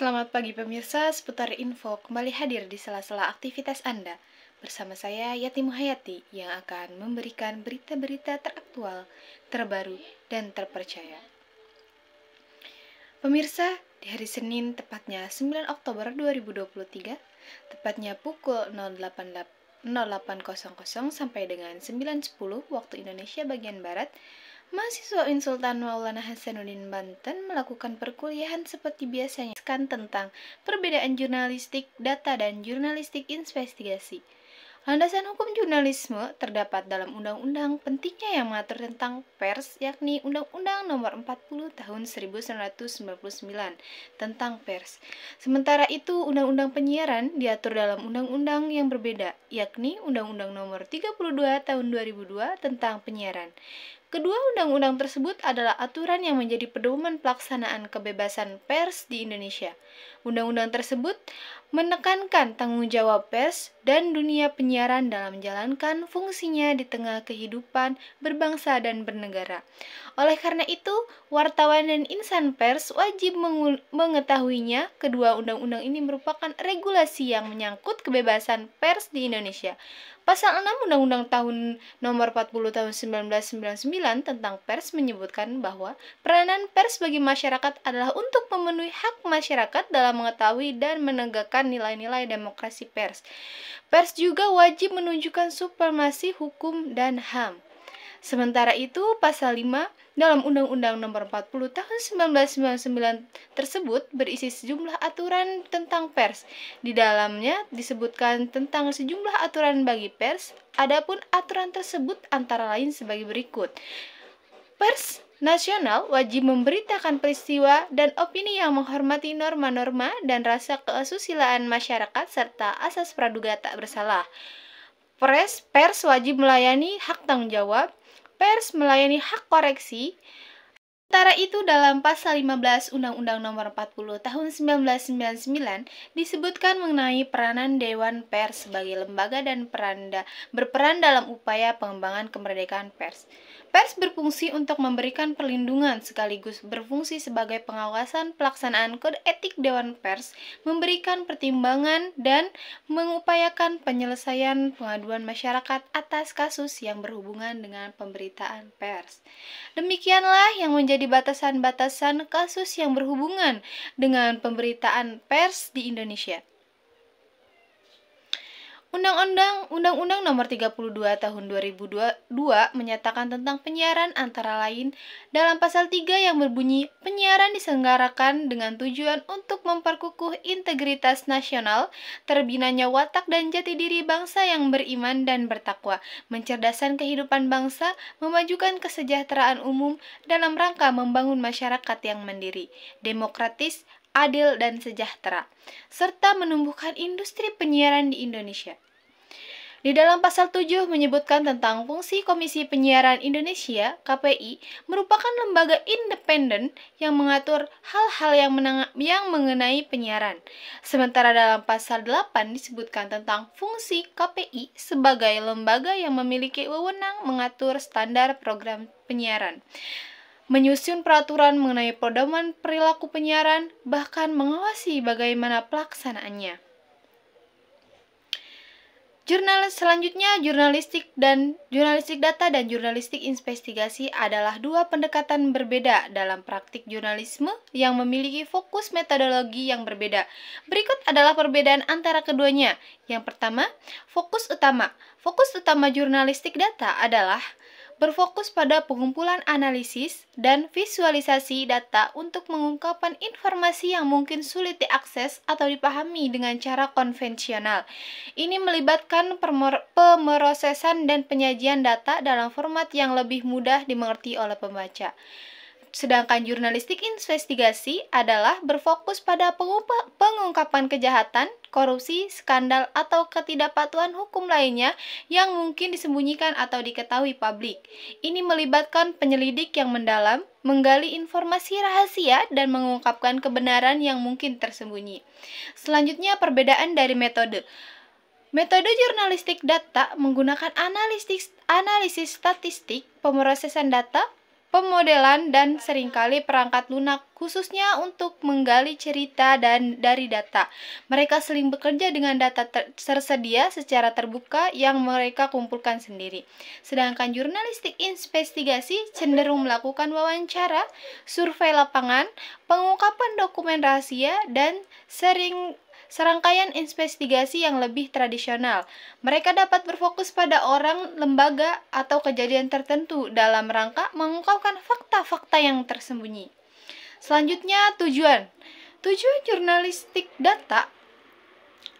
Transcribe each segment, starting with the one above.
Selamat pagi pemirsa, seputar info kembali hadir di sela-sela aktivitas Anda. Bersama saya Yati Muhayati yang akan memberikan berita-berita teraktual, terbaru, dan terpercaya. Pemirsa, di hari Senin tepatnya 9 Oktober 2023, tepatnya pukul 08.00 sampai dengan 9.10 waktu Indonesia bagian Barat, mahasiswa UIN Sultan Maulana Hasanuddin Banten melakukan perkuliahan seperti biasanya tentang perbedaan jurnalistik data dan jurnalistik investigasi. Landasan hukum jurnalisme terdapat dalam undang-undang pentingnya yang mengatur tentang pers, yakni Undang-Undang Nomor 40 Tahun 1999 tentang pers. Sementara itu, Undang-Undang Penyiaran diatur dalam undang-undang yang berbeda, yakni Undang-Undang Nomor 32 Tahun 2002 tentang penyiaran. Kedua undang-undang tersebut adalah aturan yang menjadi pedoman pelaksanaan kebebasan pers di Indonesia. Undang-undang tersebut menekankan tanggung jawab pers dan dunia penyiaran dalam menjalankan fungsinya di tengah kehidupan berbangsa dan bernegara. Oleh karena itu, wartawan dan insan pers wajib mengetahuinya. Kedua undang-undang ini merupakan regulasi yang menyangkut kebebasan pers di Indonesia. Pasal 6 Undang-Undang Tahun Nomor 40 Tahun 1999 tentang pers menyebutkan bahwa peranan pers bagi masyarakat adalah untuk memenuhi hak masyarakat dalam mengetahui dan menegakkan nilai-nilai demokrasi pers. Pers juga wajib menunjukkan supremasi hukum dan HAM. Sementara itu, pasal 5 dalam Undang-Undang Nomor 40 Tahun 1999 tersebut berisi sejumlah aturan tentang pers. Di dalamnya disebutkan tentang sejumlah aturan bagi pers. Adapun aturan tersebut antara lain sebagai berikut. Pers nasional wajib memberitakan peristiwa dan opini yang menghormati norma-norma dan rasa kesusilaan masyarakat serta asas praduga tak bersalah. Pers wajib melayani hak tanggung jawab. Pers melayani hak koreksi. Sementara itu dalam pasal 15 Undang-Undang Nomor 40 Tahun 1999 disebutkan mengenai peranan Dewan Pers sebagai lembaga dan berperan dalam upaya pengembangan kemerdekaan pers. Pers berfungsi untuk memberikan perlindungan sekaligus berfungsi sebagai pengawasan pelaksanaan kode etik Dewan Pers, memberikan pertimbangan dan mengupayakan penyelesaian pengaduan masyarakat atas kasus yang berhubungan dengan pemberitaan pers. Demikianlah yang menjadi batasan-batasan kasus yang berhubungan dengan pemberitaan pers di Indonesia. Undang-Undang Nomor 32 Tahun 2002 menyatakan tentang penyiaran antara lain dalam pasal 3 yang berbunyi penyiaran diselenggarakan dengan tujuan untuk memperkukuh integritas nasional, terbinanya watak dan jati diri bangsa yang beriman dan bertakwa, mencerdaskan kehidupan bangsa, memajukan kesejahteraan umum dalam rangka membangun masyarakat yang mandiri, demokratis, adil dan sejahtera, serta menumbuhkan industri penyiaran di Indonesia. Di dalam pasal 7 menyebutkan tentang fungsi Komisi Penyiaran Indonesia, KPI, merupakan lembaga independen yang mengatur hal-hal yang mengenai penyiaran. Sementara dalam pasal 8 disebutkan tentang fungsi KPI sebagai lembaga yang memiliki wewenang mengatur standar program penyiaran, menyusun peraturan mengenai pedoman perilaku penyiaran, bahkan mengawasi bagaimana pelaksanaannya. Selanjutnya, jurnalistik data dan jurnalistik investigasi adalah dua pendekatan berbeda dalam praktik jurnalisme yang memiliki fokus metodologi yang berbeda. Berikut adalah perbedaan antara keduanya. Yang pertama, fokus utama. Fokus utama jurnalistik data adalah berfokus pada pengumpulan analisis dan visualisasi data untuk mengungkapkan informasi yang mungkin sulit diakses atau dipahami dengan cara konvensional. Ini melibatkan pemrosesan dan penyajian data dalam format yang lebih mudah dimengerti oleh pembaca. Sedangkan jurnalistik investigasi adalah berfokus pada pengungkapan kejahatan, korupsi, skandal, atau ketidakpatuhan hukum lainnya yang mungkin disembunyikan atau diketahui publik. Ini melibatkan penyelidik yang mendalam, menggali informasi rahasia, dan mengungkapkan kebenaran yang mungkin tersembunyi. Selanjutnya, perbedaan dari metode. Metode jurnalistik data menggunakan analisis statistik, pemrosesan data, pemodelan, dan seringkali perangkat lunak, khususnya untuk menggali cerita dari data. Mereka sering bekerja dengan data tersedia secara terbuka yang mereka kumpulkan sendiri. Sedangkan jurnalistik investigasi cenderung melakukan wawancara, survei lapangan, pengungkapan dokumen rahasia, dan serangkaian investigasi yang lebih tradisional. Mereka dapat berfokus pada orang, lembaga, atau kejadian tertentu dalam rangka mengungkapkan fakta-fakta yang tersembunyi. Selanjutnya, tujuan jurnalistik data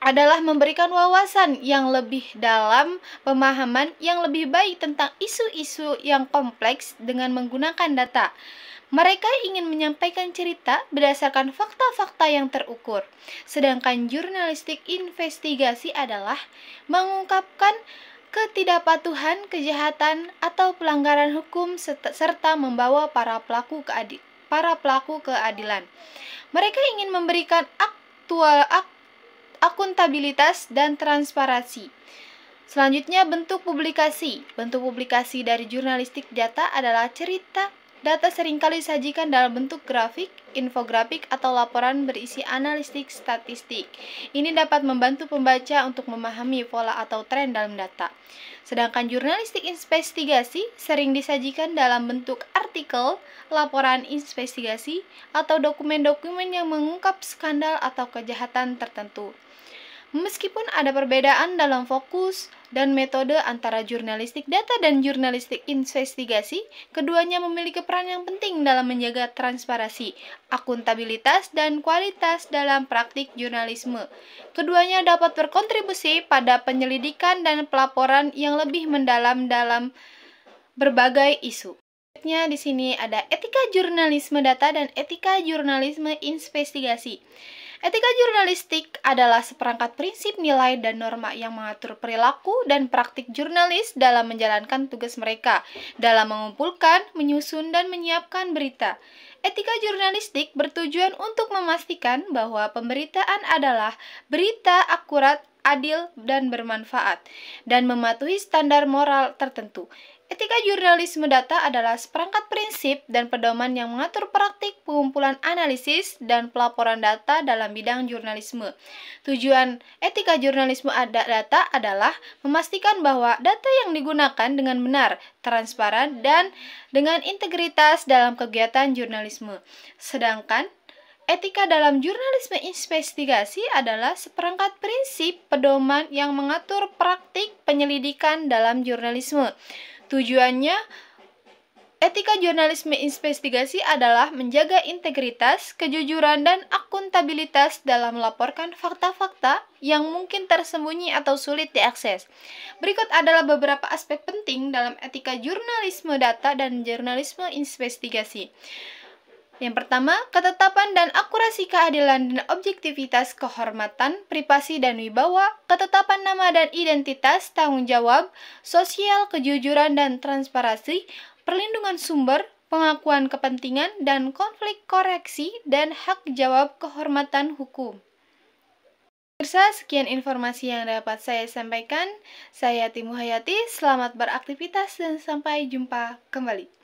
adalah memberikan wawasan yang lebih dalam, pemahaman yang lebih baik tentang isu-isu yang kompleks dengan menggunakan data. Mereka ingin menyampaikan cerita berdasarkan fakta-fakta yang terukur. Sedangkan jurnalistik investigasi adalah mengungkapkan ketidakpatuhan, kejahatan, atau pelanggaran hukum serta membawa para pelaku keadilan. Mereka ingin memberikan akuntabilitas dan transparansi. Selanjutnya, bentuk publikasi. Bentuk publikasi dari jurnalistik data adalah cerita. Data seringkali disajikan dalam bentuk grafik, infografik, atau laporan berisi analitik statistik. Ini dapat membantu pembaca untuk memahami pola atau tren dalam data. Sedangkan jurnalistik investigasi sering disajikan dalam bentuk artikel, laporan investigasi, atau dokumen-dokumen yang mengungkap skandal atau kejahatan tertentu. Meskipun ada perbedaan dalam fokus dan metode antara jurnalistik data dan jurnalistik investigasi, keduanya memiliki peran yang penting dalam menjaga transparansi, akuntabilitas, dan kualitas dalam praktik jurnalisme. Keduanya dapat berkontribusi pada penyelidikan dan pelaporan yang lebih mendalam dalam berbagai isu. Di sini ada etika jurnalisme data dan etika jurnalisme investigasi. Etika jurnalistik adalah seperangkat prinsip, nilai, dan norma yang mengatur perilaku dan praktik jurnalis dalam menjalankan tugas mereka dalam mengumpulkan, menyusun, dan menyiapkan berita. Etika jurnalistik bertujuan untuk memastikan bahwa pemberitaan adalah berita akurat, adil, dan bermanfaat, dan mematuhi standar moral tertentu. Etika jurnalisme data adalah seperangkat prinsip dan pedoman yang mengatur praktik pengumpulan analisis dan pelaporan data dalam bidang jurnalisme. Tujuan etika jurnalisme data adalah memastikan bahwa data yang digunakan dengan benar, transparan, dan dengan integritas dalam kegiatan jurnalisme. Sedangkan etika dalam jurnalisme investigasi adalah seperangkat prinsip pedoman yang mengatur praktik penyelidikan dalam jurnalisme. Tujuannya, etika jurnalisme investigasi adalah menjaga integritas, kejujuran, dan akuntabilitas dalam melaporkan fakta-fakta yang mungkin tersembunyi atau sulit diakses. Berikut adalah beberapa aspek penting dalam etika jurnalisme data dan jurnalisme investigasi. Yang pertama, ketetapan dan akurasi keadilan dan objektivitas, kehormatan, privasi dan wibawa, ketetapan nama dan identitas, tanggung jawab, sosial, kejujuran dan transparansi, perlindungan sumber, pengakuan kepentingan, dan konflik koreksi, dan hak jawab kehormatan hukum. Pemirsa, sekian informasi yang dapat saya sampaikan. Saya Timu Hayati, selamat beraktivitas dan sampai jumpa kembali.